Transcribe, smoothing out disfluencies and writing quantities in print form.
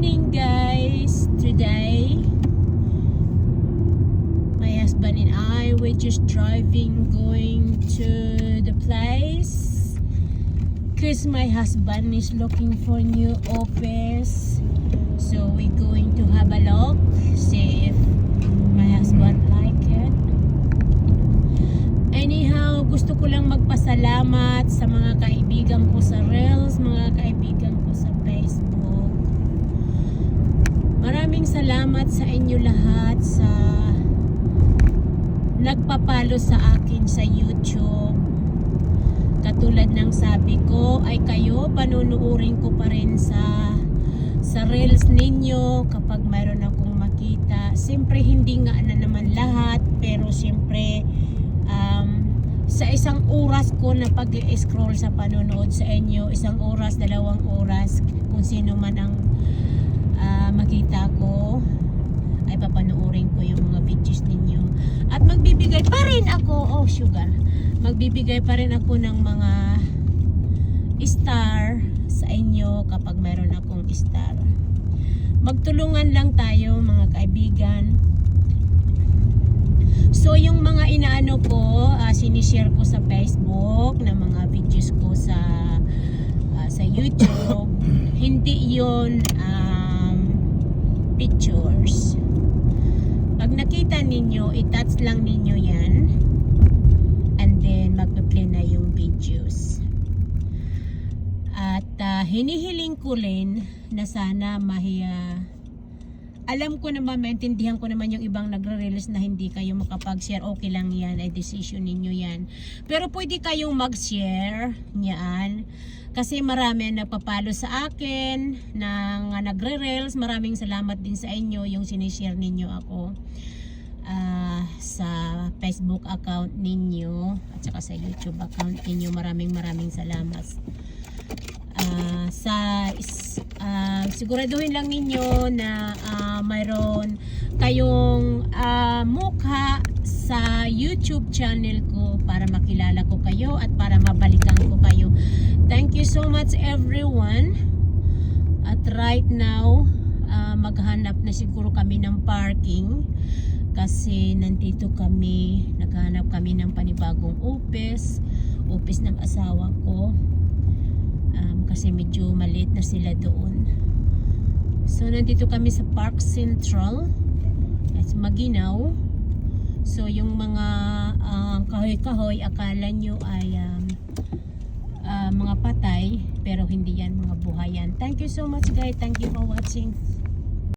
morning guys. Today my husband and I were just driving going to the place because my husband is looking for new office, so we're going to have a look, see if my husband like it. Anyhow, gusto ko lang magpasalamat sa mga kaibigan ko sa Reels, mga kaibigan ko sa Facebook. Maraming salamat sa inyo lahat sa nagpapalo sa akin sa YouTube. Katulad ng sabi ko ay kayo, panunuurin ko pa rin sa Reels ninyo kapag mayroon akong makita. Siyempre hindi nga na naman lahat, pero siyempre sa isang oras ko na pag-scroll sa panonood sa inyo, 1 oras, 2 oras, kung sino man ang makita ko, ay papanuorin ko yung mga videos ninyo. At magbibigay pa rin ako, magbibigay pa rin ako ng mga star sa inyo kapag mayroon akong star. Magtulungan lang tayo mga kaibigan. So yung mga inaano ko, sinishare ko sa Facebook na mga videos ko sa YouTube, hindi yon pictures. Pag nakita ninyo, i-touch lang ninyo yan, and then magpe-play na yung videos. At hinihiling ko rin na sana alam ko naman, maintindihan ko naman yung ibang nagre-release na hindi kayo makapag-share. Okay lang yan, ay decision ninyo yan. Pero pwede kayong mag-share niyan. Kasi marami na nagpapalo sa akin na nagre-reels. Maraming salamat din sa inyo yung sinishare ninyo ako sa Facebook account ninyo at saka sa YouTube account ninyo. Maraming salamat. Siguraduhin lang ninyo na mayroon kayong mukha sa YouTube channel ko para makilala ko kayo at para mabalikan ko kayo. Thank you so much everyone. At right now maghanap na siguro kami ng parking kasi nandito kami, naghanap kami ng panibagong office ng asawa ko. Kasi medyo maliit na sila doon. So nandito kami sa Park Central at Maginaw. So yung mga kahoy-kahoy akala nyo ay mga patay, pero hindi yan, mga buhay yan. Thank you so much guys. Thank you for watching.